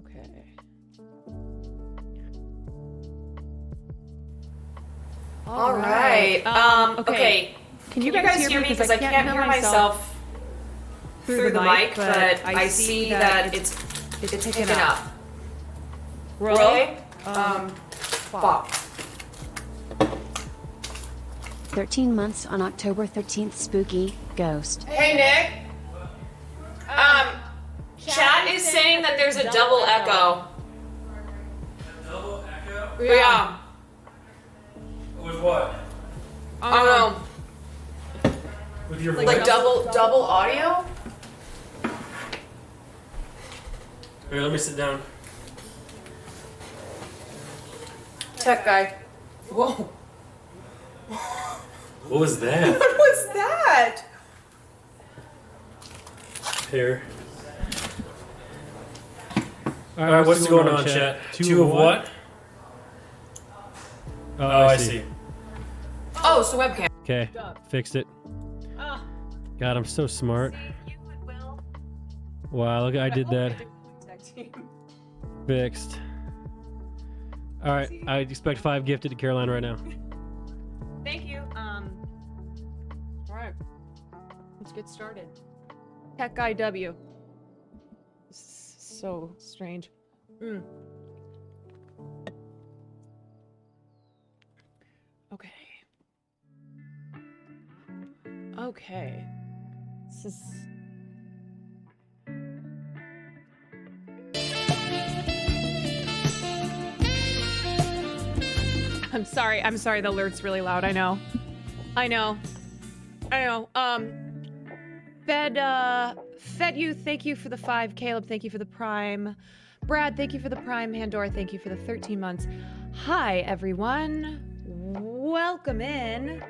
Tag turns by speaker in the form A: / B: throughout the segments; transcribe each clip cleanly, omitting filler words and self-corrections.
A: Okay. All right. Okay. Can you guys hear me? Because I can't hear myself through the mic, but I see that it's picking up. Rolling. Fuck.
B: 13 months on October 13th, spooky ghost.
A: Hey, Nick. Chat is saying that there's a double echo.
C: Double echo?
A: Yeah.
C: With what?
A: I don't know.
C: With your voice?
A: Like double audio?
C: Here, let me sit down.
A: Tech guy. Whoa.
C: What was that?
A: What was that?
C: Here. Alright, what's going on, chat? Two of what?
D: Oh,
C: I see.
A: Oh, so webcam.
D: Okay, fixed it. God, I'm so smart. Wow, look, I did that. Fixed. All right, I expect 5 gifted to Caroline right now.
A: Thank you. All right. Let's get started. Tech Guy W. So strange. Okay. Okay. This is... I'm sorry, the alert's really loud, I know. Fed you, thank you for the 5. Caleb, thank you for the Prime. Brad, thank you for the Prime. Handor, thank you for the 13 months. Hi, everyone. Welcome in.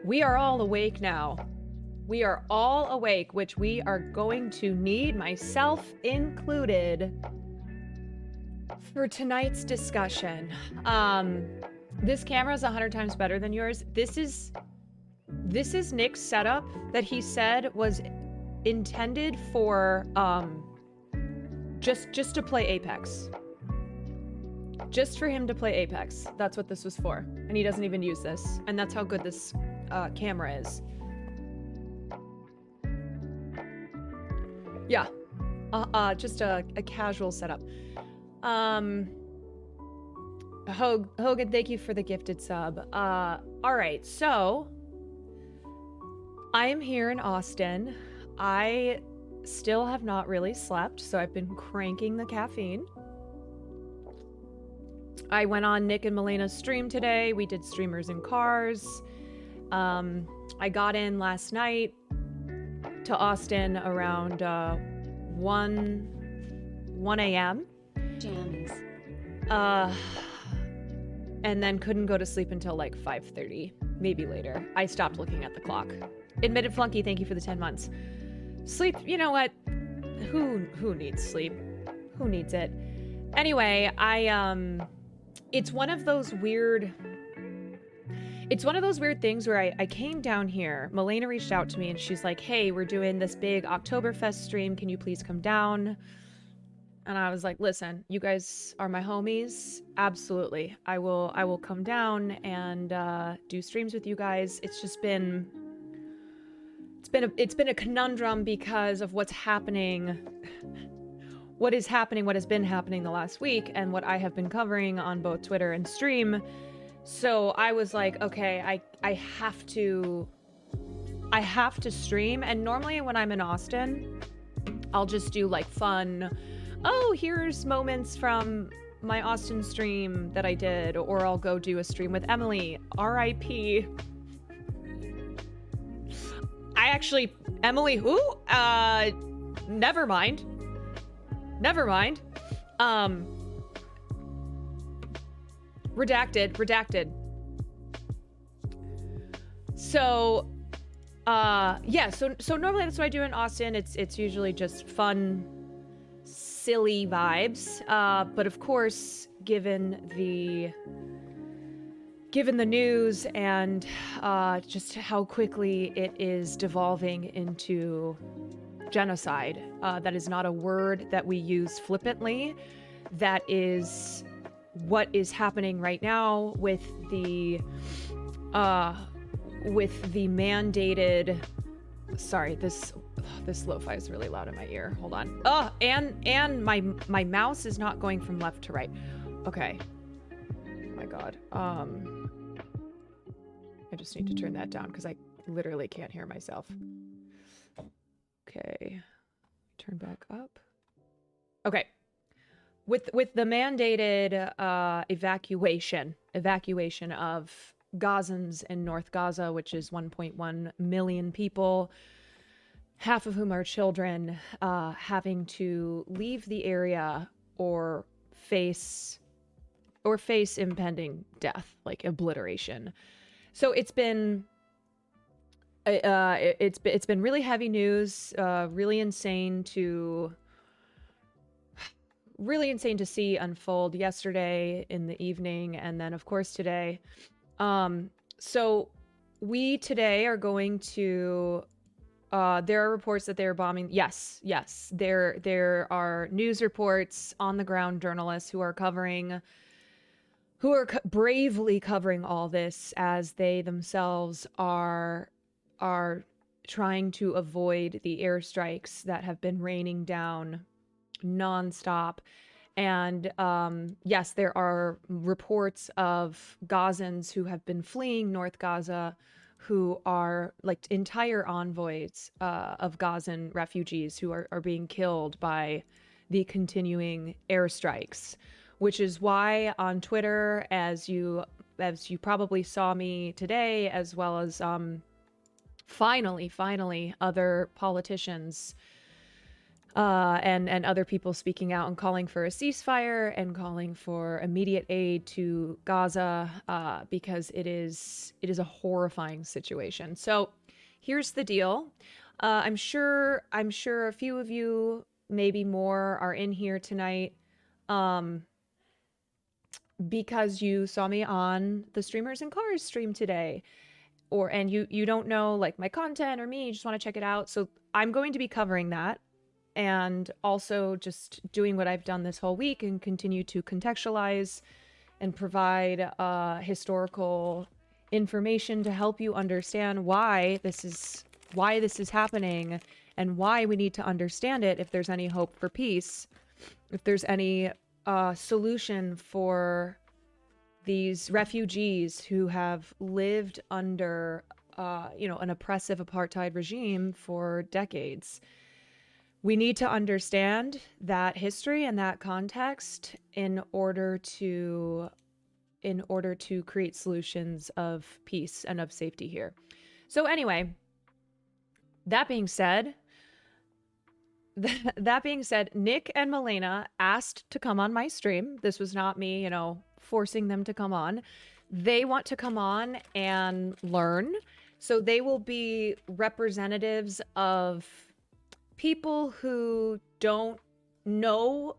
A: We are all awake now. We are all awake, which we are going to need, myself included, for tonight's discussion. This camera is 100 times better than yours. This is Nick's setup that he said was intended for just to play Apex. Just for him to play Apex. That's what this was for. And he doesn't even use this. And that's how good this camera is. Yeah. Just a casual setup. Hogan, thank you for the gifted sub. All right, so I am here in Austin. I still have not really slept, so I've been cranking the caffeine. I went on Nick and Malena's stream today. We did streamers in cars. I got in last night to Austin around 1 a.m.
B: Jammies.
A: And then couldn't go to sleep until like 5:30, maybe later. I stopped looking at the clock. Admitted Flunky, thank you for the 10 months. Sleep, you know what? Who needs sleep? Who needs it? Anyway, it's one of those weird things where I came down here. Malena reached out to me and she's like, hey, we're doing this big Oktoberfest stream. Can you please come down? And I was like, listen, you guys are my homies. Absolutely. I will come down and do streams with you guys. It's just been a conundrum because of what has been happening the last week and what I have been covering on both Twitter and stream. So I was like, okay, I have to stream. And normally when I'm in Austin, I'll just do like fun, oh, here's moments from my Austin stream that I did, or I'll go do a stream with Emily, R.I.P. Emily who? Never mind. Redacted. So, yeah, so normally that's what I do in Austin. It's usually just fun, silly vibes, but of course, given the news and just how quickly it is devolving into genocide. That is not a word that we use flippantly. That is what is happening right now with the mandated. Sorry, this lo-fi is really loud in my ear. Hold on. Oh, and my mouse is not going from left to right. Okay. Oh my God. I just need to turn that down because I literally can't hear myself. Okay. Turn back up. Okay. With the mandated evacuation of Gazans in North Gaza, which is 1.1 million people, half of whom are children, having to leave the area or face impending death, like obliteration. So it's been really heavy news, really insane to see unfold yesterday in the evening, and then of course today. So we today are going to there are reports that they're bombing. Yes, there are news reports, on the ground journalists who are bravely covering all this as they themselves are trying to avoid the airstrikes that have been raining down nonstop. And yes, there are reports of Gazans who have been fleeing North Gaza, who are like entire envoys of Gazan refugees who are being killed by the continuing airstrikes, which is why on Twitter, as you probably saw me today, as well as finally other politicians and other people speaking out and calling for a ceasefire and calling for immediate aid to Gaza, because it is a horrifying situation. So here's the deal. I'm sure a few of you, maybe more, are in here tonight because you saw me on the Streamers and Cars stream today, and you don't know like my content or me, you just want to check it out. So I'm going to be covering that, and also just doing what I've done this whole week and continue to contextualize and provide historical information to help you understand why this is happening and why we need to understand it, if there's any hope for peace, if there's any solution for these refugees who have lived under an oppressive apartheid regime for decades. We need to understand that history and that context in order to create solutions of peace and of safety here. So anyway, that being said, Nick and MALENA asked to come on my stream. This was not me, forcing them to come on. They want to come on and learn. So they will be representatives of people who don't know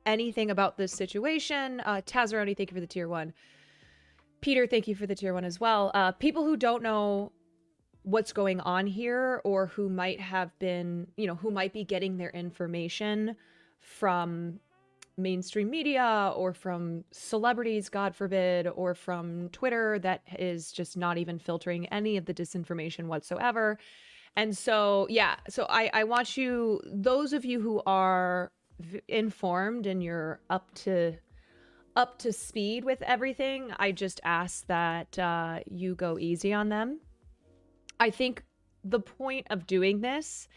A: anything about this situation. Tazaroni, thank you for the tier 1. Peter, thank you for the tier 1 as well. People who don't know what's going on here, or who might have been, who might be getting their information from mainstream media or from celebrities, God forbid, or from Twitter that is just not even filtering any of the disinformation whatsoever. And so, yeah, so I want you, those of you who are informed and you're up to speed with everything, I just ask that you go easy on them. I think the point of doing this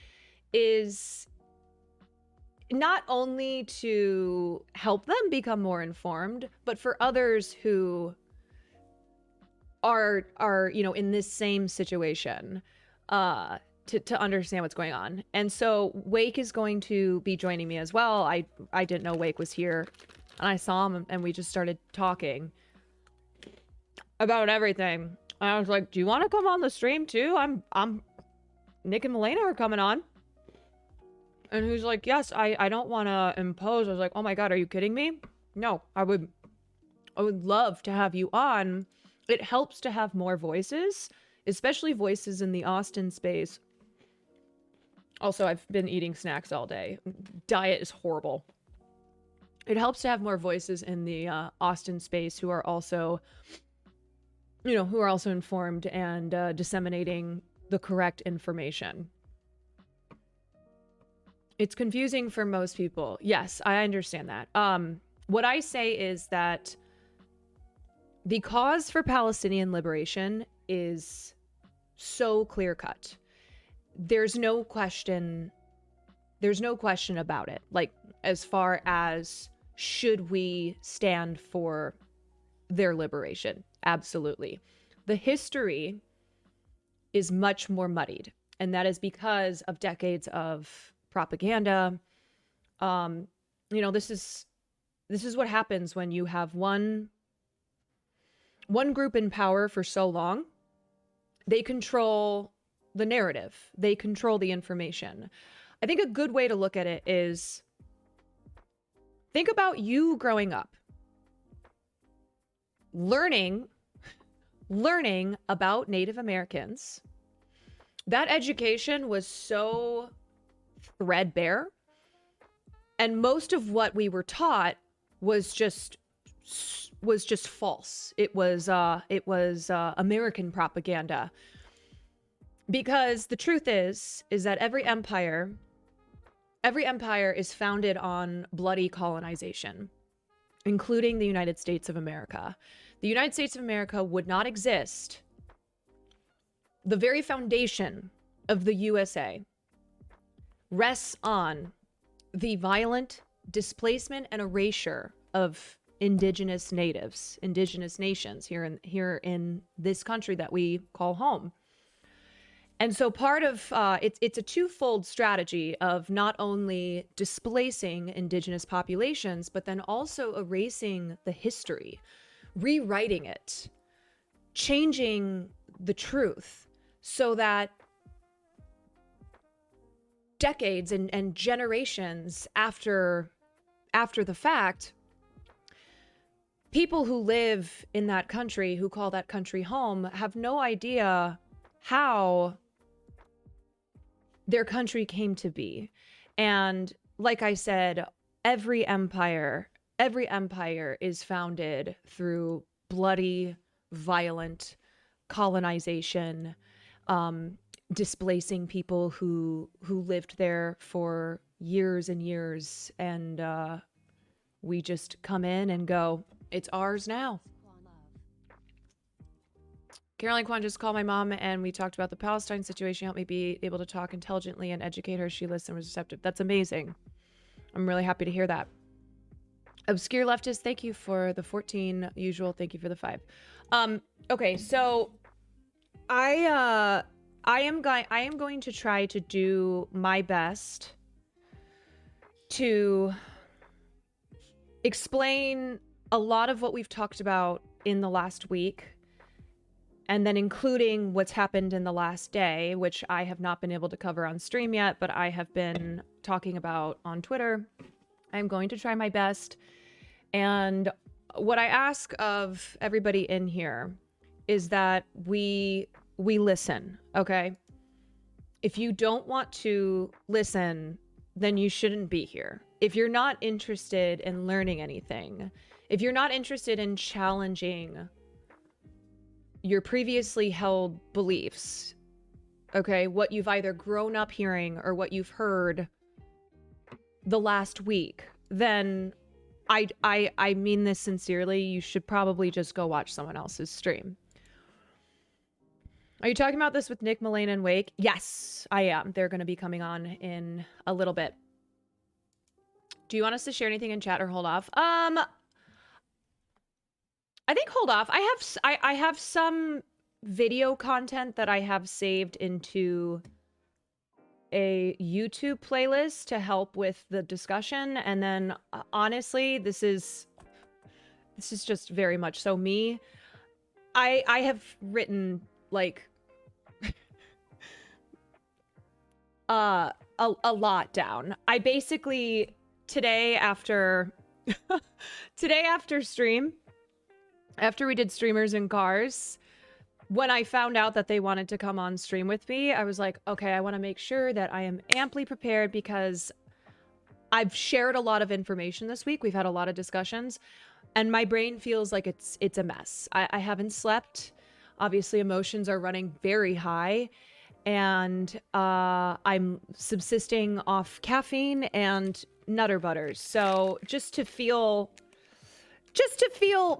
A: is not only to help them become more informed, but for others who are in this same situation, to understand what's going on. And so Wake is going to be joining me as well. I didn't know Wake was here, and I saw him and we just started talking about everything. And I was like, do you want to come on the stream too? I'm Nick and MALENA are coming on. And he was like, yes, I don't want to impose. I was like, oh my God, are you kidding me? No, I would love to have you on. It helps to have more voices, especially voices in the Austin space, Also, I've been eating snacks all day. Diet is horrible. It helps to have more voices in the Austin space who are also, who are also informed and disseminating the correct information. It's confusing for most people. Yes, I understand that. What I say is that the cause for Palestinian liberation is so clear-cut. There's no question about it. Like, as far as should we stand for their liberation? Absolutely. The history is much more muddied, and that is because of decades of propaganda. This is what happens when you have one group in power for so long. They control the narrative. They control the information. I think a good way to look at it is think about you growing up, learning about Native Americans. That education was so threadbare, and most of what we were taught was just false. It was American propaganda. Because the truth is that every empire is founded on bloody colonization, including the United States of America. The United States of America would not exist. The very foundation of the USA rests on the violent displacement and erasure of indigenous nations here in this country that we call home. And so part of it's a twofold strategy of not only displacing indigenous populations, but then also erasing the history, rewriting it, changing the truth so that decades and generations after the fact, people who live in that country, who call that country home, have no idea how their country came to be. And like I said, every empire is founded through bloody, violent colonization, displacing people who lived there for years and years, and we just come in and go, it's ours now. Caroline Kwan just called my mom and we talked about the Palestine situation. Helped me be able to talk intelligently and educate her. She listened and was receptive. That's amazing. I'm really happy to hear that. Obscure Leftist, thank you for the 14. Usual, thank you for the 5. Okay, so I am going to try to do my best to explain a lot of what we've talked about in the last week, and then including what's happened in the last day, which I have not been able to cover on stream yet, but I have been talking about on Twitter. I'm going to try my best. And what I ask of everybody in here is that we listen, okay? If you don't want to listen, then you shouldn't be here. If you're not interested in learning anything, if you're not interested in challenging your previously held beliefs, okay, what you've either grown up hearing or what you've heard the last week, then I mean this sincerely, you should probably just go watch someone else's stream. Are you talking about this with Nick, Malena, and Wake? Yes, I am. They're going to be coming on in a little bit. Do you want us to share anything in chat or hold off? I think hold off. I have some video content that I have saved into a YouTube playlist to help with the discussion, and then honestly, this is just very much so me. I have written like a lot down. I basically today after stream, after we did streamers in cars, when I found out that they wanted to come on stream with me, I was like, okay, I want to make sure that I am amply prepared because I've shared a lot of information this week. We've had a lot of discussions, and my brain feels like it's a mess. I haven't slept. Obviously, emotions are running very high, and I'm subsisting off caffeine and Nutter Butters. So just to feel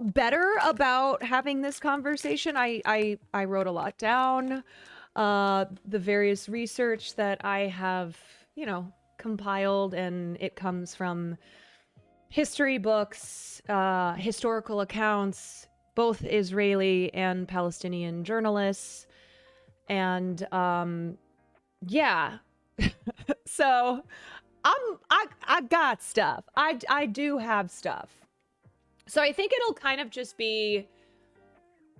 A: better about having this conversation, I wrote a lot down. The various research that I have, compiled, and it comes from history books, historical accounts, both Israeli and Palestinian journalists. And yeah. So I got stuff. I do have stuff. So I think it'll kind of just be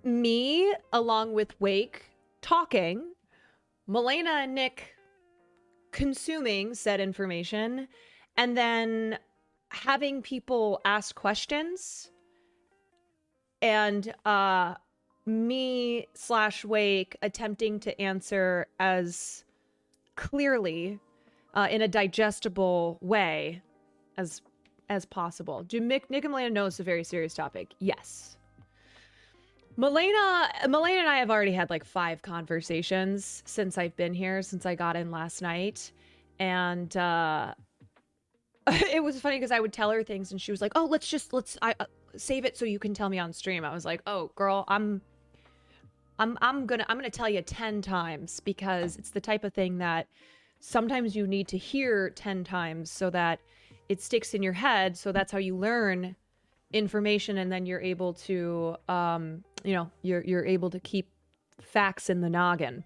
A: me along with Wake talking, Malena and Nick consuming said information, and then having people ask questions, and me/Wake attempting to answer as clearly in a digestible way as possible. Do Nick and Malena know it's a very serious topic? Yes. Malena and I have already had like 5 conversations since I've been here, since I got in last night. And it was funny because I would tell her things and she was like, oh, let's save it so you can tell me on stream. I was like, oh, girl, I'm gonna tell you 10 times, because it's the type of thing that sometimes you need to hear 10 times so that it sticks in your head. So that's how you learn information, and then you're able to you're able to keep facts in the noggin.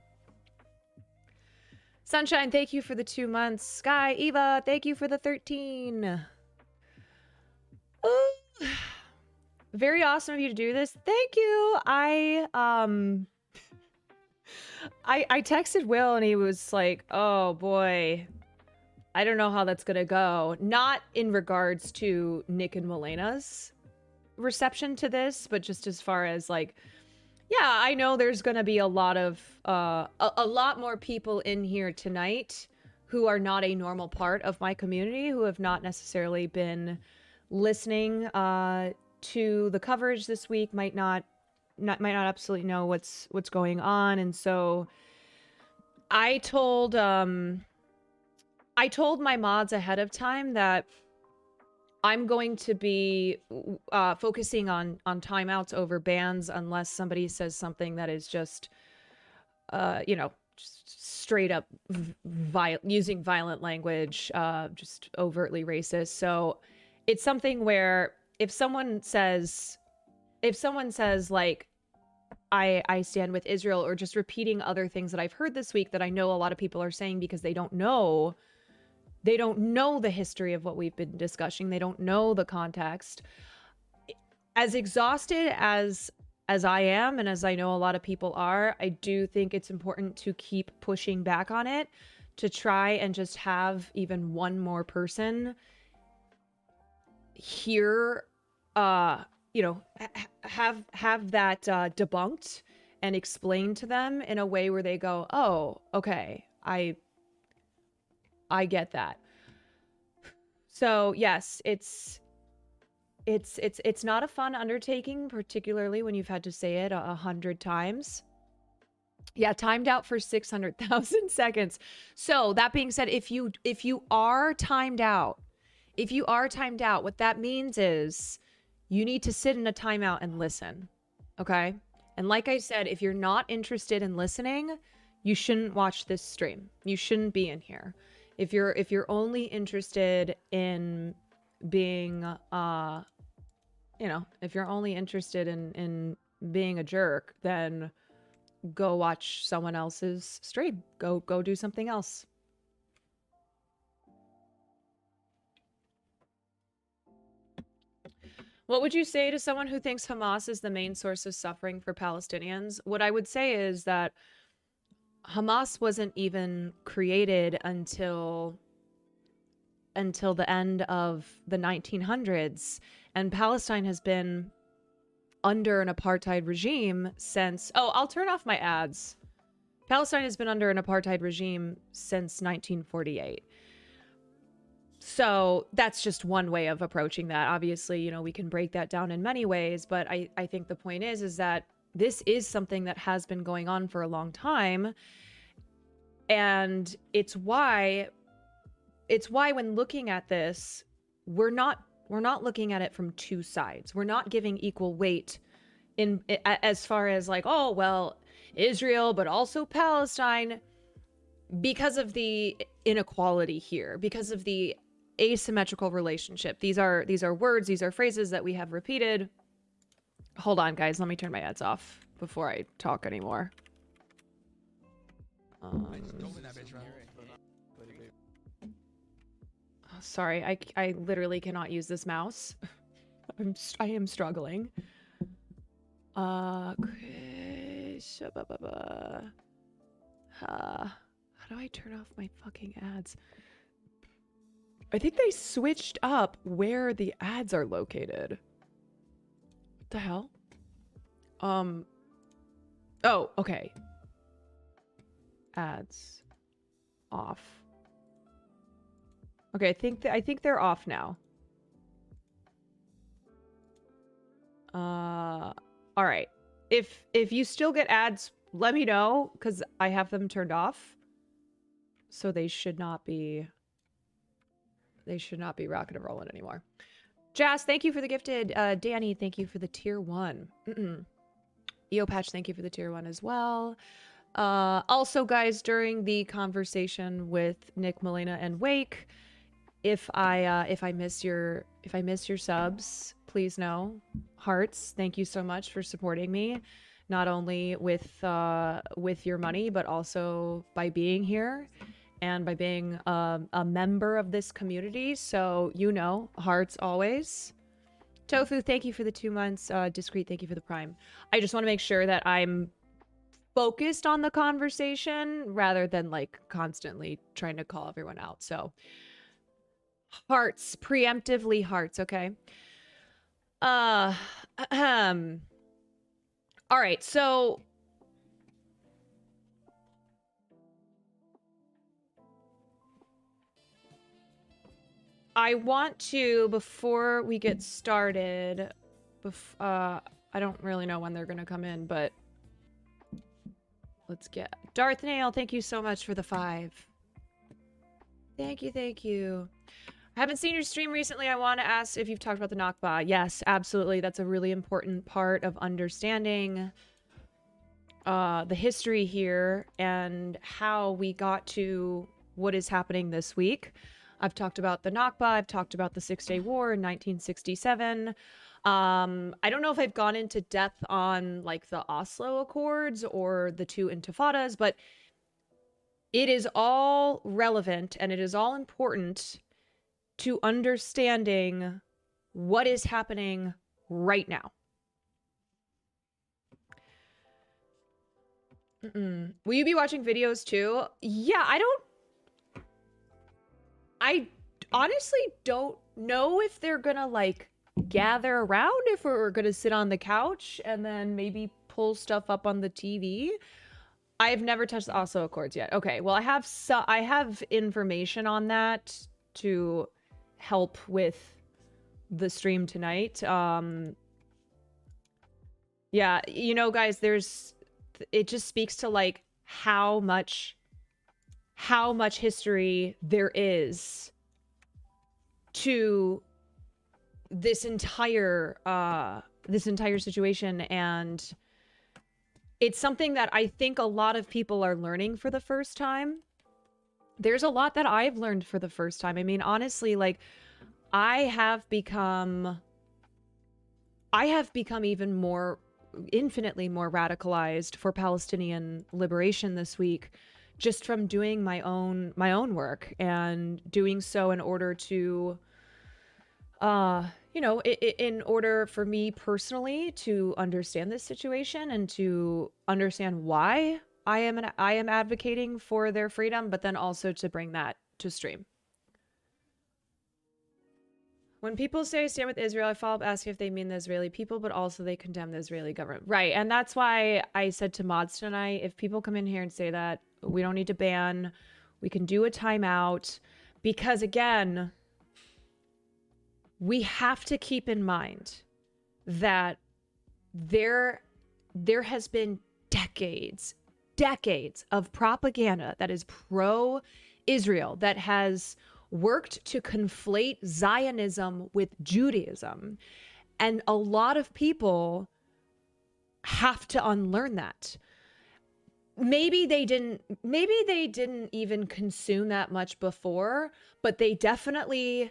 A: Sunshine, thank you for the 2 months. Sky, Eva, thank you for the 13. Ooh. Very awesome of you to do this. Thank you. I texted Will and he was like, oh boy, I don't know how that's gonna go. Not in regards to Nick and Malena's reception to this, but just as far as like, yeah, I know there's gonna be a lot of a lot more people in here tonight who are not a normal part of my community, who have not necessarily been listening to the coverage this week, might not absolutely know what's going on. And so I told my mods ahead of time that I'm going to be focusing on timeouts over bans unless somebody says something that is just, just straight up using violent language, just overtly racist. So it's something where if someone says like, I stand with Israel, or just repeating other things that I've heard this week that I know a lot of people are saying because they don't know the history of what we've been discussing. They don't know the context. As exhausted as I am, and as I know a lot of people are, I do think it's important to keep pushing back on it, to try and just have even one more person here, have that debunked and explained to them in a way where they go, oh, okay, I get that. So yes, it's not a fun undertaking, particularly when you've had to say it 100 times. Yeah, timed out for 600,000 seconds. So that being said, if you are timed out, what that means is you need to sit in a timeout and listen. Okay? And like I said, if you're not interested in listening, you shouldn't watch this stream. You shouldn't be in here. If you're only interested in being if you're only interested in being a jerk, then go watch someone else's stream. Go do something else. What would you say to someone who thinks Hamas is the main source of suffering for Palestinians? What I would say is that Hamas wasn't even created until the end of the 1900s, and Palestine has been under an apartheid regime since... Oh, I'll turn off my ads. Palestine has been under an apartheid regime since 1948. So that's just one way of approaching that. Obviously, you know, we can break that down in many ways, but I think the point is that this is something that has been going on for a long time. And it's why when looking at this, we're not looking at it from two sides. We're not giving equal weight in as far as like, oh, well, Israel, but also Palestine, because of the inequality here, because of the asymmetrical relationship. These are words, these are phrases that we have repeated. Hold on, guys. Let me turn my ads off before I talk anymore. Sorry, I literally cannot use this mouse. I am struggling. How do I turn off my fucking ads? I think they switched up where the ads are located. What the hell? Oh, okay. Ads off. Okay, I think they're off now. All right. If you still get ads, let me know, because I have them turned off. So they should not be rocking and rolling anymore. Jazz, thank you for the gifted. Danny, thank you for the tier 1. Eopatch, thank you for the tier 1 as well. Also, guys, during the conversation with Nick, Malena, and Wake, if I miss your subs, please know. Hearts, thank you so much for supporting me, not only with your money, but also by being here and by being a member of this community. So, you know, hearts always. Tofu, thank you for the 2 months. Discreet, thank you for the prime. I just want to make sure that I'm focused on the conversation rather than like constantly trying to call everyone out. So hearts, preemptively hearts, okay? All right, so I want to, before we get started, I don't really know when they're gonna come in, but let's get Darth Nail. Thank you so much for the 5. Thank you. I haven't seen your stream recently. I want to ask if you've talked about the Nakba. Yes, absolutely. That's a really important part of understanding the history here and how we got to what is happening this week. I've talked about the Nakba. I've talked about the Six-Day War in 1967. I don't know if I've gone into depth on like the Oslo Accords or the 2 intifadas, but it is all relevant and it is all important to understanding what is happening right now. Will you be watching videos too? Yeah, I honestly don't know if they're gonna like gather around, if we're gonna sit on the couch and then maybe pull stuff up on the TV. I've never touched the Oslo Accords yet. Okay, well I have information on that to help with the stream tonight. Yeah, you know, guys, it just speaks to like how much history there is to this entire situation, and it's something that I think a lot of people are learning for the first time. There's a lot that I've learned for the first time. I mean, honestly, like I have become even more, infinitely more radicalized for Palestinian liberation this week, just from doing my own work and doing so in order to, you know, in order for me personally to understand this situation and to understand why I am advocating for their freedom, but then also to bring that to stream. When people say stand with Israel, I follow up asking if they mean the Israeli people, but also they condemn the Israeli government. Right. And that's why I said to mods tonight, if people come in here and say that, we don't need to ban, we can do a timeout. Because again, we have to keep in mind that there has been decades of propaganda that is pro-Israel, that has worked to conflate Zionism with Judaism. And a lot of people have to unlearn that. Maybe they didn't even consume that much before, but they definitely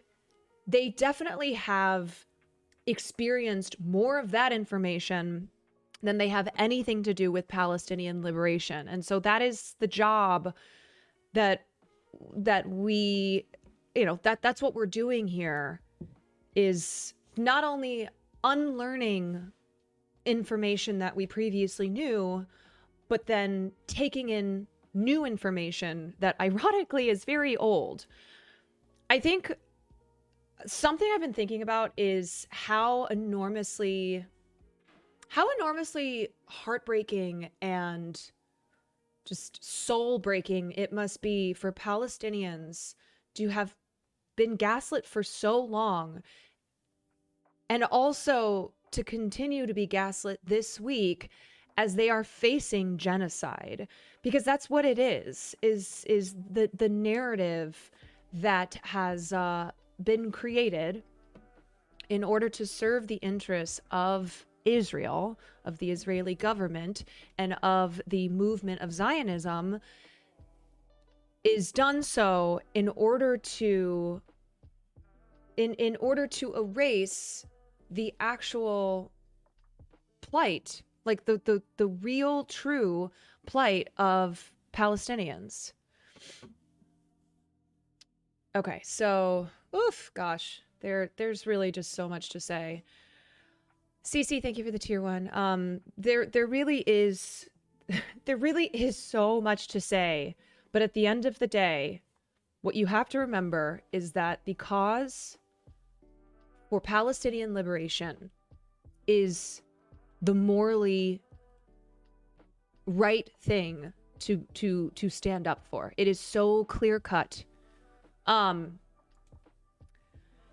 A: have experienced more of that information than they have anything to do with Palestinian liberation. And so that is the job that we, that's what we're doing here, is not only unlearning information that we previously knew, but then taking in new information that ironically is very old. I think something I've been thinking about is how enormously heartbreaking and just soul-breaking it must be for Palestinians to have been gaslit for so long, and also to continue to be gaslit this week as they are facing genocide. Because that's what it is the narrative that has been created in order to serve the interests of Israel, of the Israeli government, and of the movement of Zionism, is done so in order to erase the actual plight, like the real true plight of Palestinians. Okay, so gosh, there's really just so much to say. CC, thank you for the tier 1. There really is so much to say, but at the end of the day, what you have to remember is that the cause for Palestinian liberation is the morally right thing to stand up for. It is so clear cut. You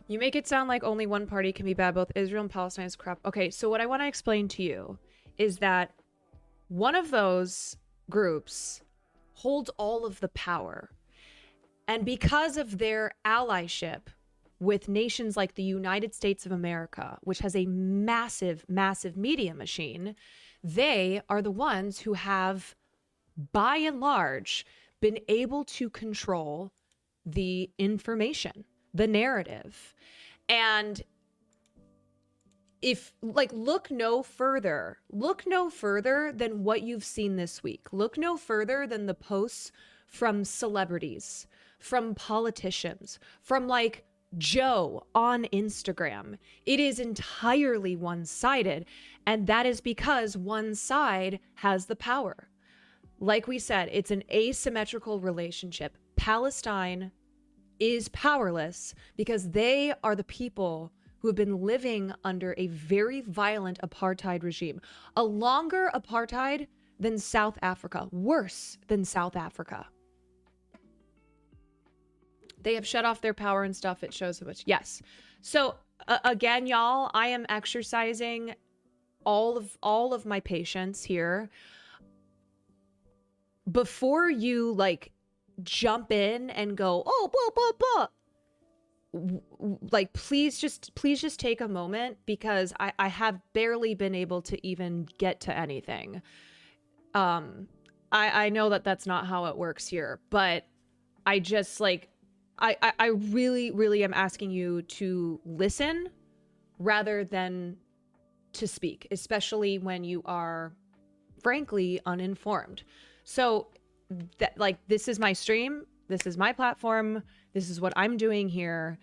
A: make it sound like only one party can be bad. Both Israel and Palestine is crap. Okay, so what I want to explain to you is that one of those groups holds all of the power. And because of their allyship with nations like the United States of America, which has a massive, massive media machine, they are the ones who have, by and large, been able to control the information, the narrative. And if, like, look no further than what you've seen this week. Look no further than the posts from celebrities, from politicians, from like Joe on Instagram. It is entirely one-sided, and that is because one side has the power. Like we said, it's an asymmetrical relationship. Palestine is powerless because they are the people who have been living under a very violent apartheid regime. A longer apartheid than South Africa, worse than South Africa. They have shut off their power and stuff. It shows so much. Yes. So again, y'all, I am exercising all of my patience here. Before you like jump in and go, oh, blah, blah, blah. Like, please just take a moment, because I have barely been able to even get to anything. I know that that's not how it works here, but I just like, I really, really am asking you to listen rather than to speak, especially when you are frankly uninformed. So that, like, this is my stream, this is my platform, this is what I'm doing here.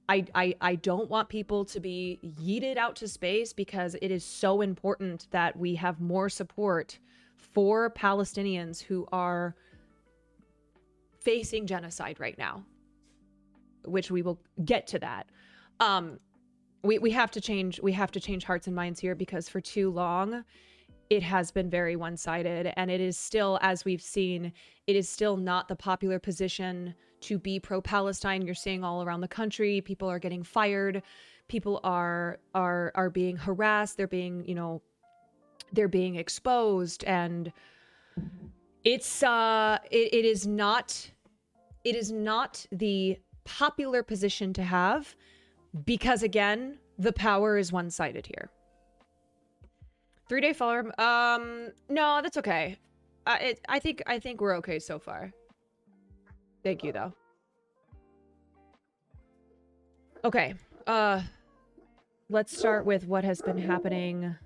A: I don't want people to be yeeted out to space, because it is so important that we have more support for Palestinians who are facing genocide right now, which we will get to that. We have to change hearts and minds here, because for too long it has been very one-sided, and it is still, as we've seen, it is still not the popular position to be pro-Palestine. You're seeing all around the country, people are getting fired, people are being harassed, they're being exposed, and it's it is not the popular position to have, because again, the power is one-sided here. 3-day follower. No, that's okay. I think we're okay so far. Thank you, though. Okay. Let's start with what has been happening.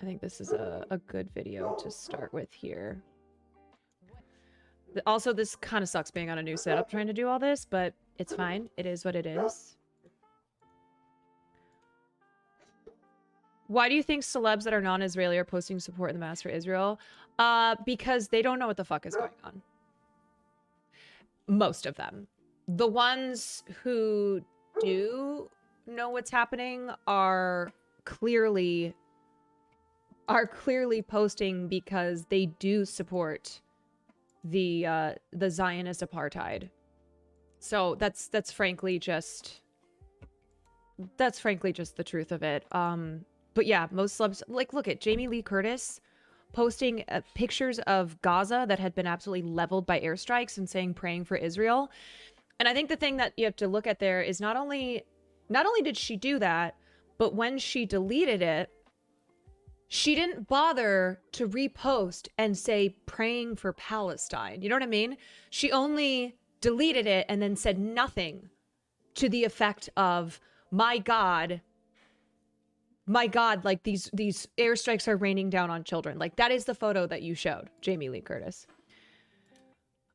A: I think this is a good video to start with here. Also, this kind of sucks being on a new setup trying to do all this, but it's fine. It is what it is. Why do you think celebs that are non-Israeli are posting support in the mass for Israel? Because they don't know what the fuck is going on. Most of them. The ones who do know what's happening are clearly posting because they do support the Zionist apartheid. So that's frankly just the truth of it. But yeah, most celebs, like, look at Jamie Lee Curtis posting pictures of Gaza that had been absolutely leveled by airstrikes and saying praying for Israel. And I think the thing that you have to look at there is not only did she do that, but when she deleted it, she didn't bother to repost and say praying for Palestine. You know what I mean? She only deleted it and then said nothing to the effect of, my God, like these airstrikes are raining down on children. Like, that is the photo that you showed, Jamie Lee Curtis.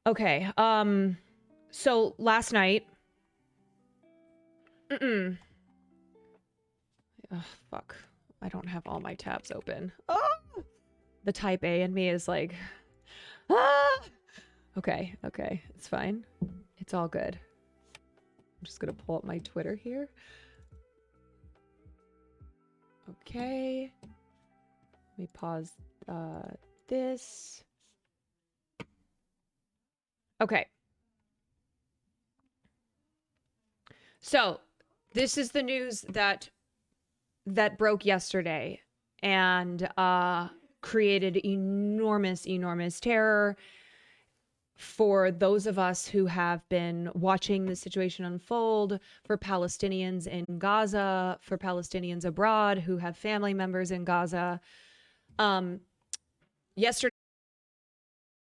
A: Okay. So last night, oh, fuck. I don't have all my tabs open. Oh! The type A in me is like, ah! Okay. It's fine. It's all good. I'm just gonna pull up my Twitter here. Okay. Let me pause this. Okay. So, this is the news that broke yesterday and created enormous terror for those of us who have been watching the situation unfold, for Palestinians in Gaza, for Palestinians abroad who have family members in Gaza. Yesterday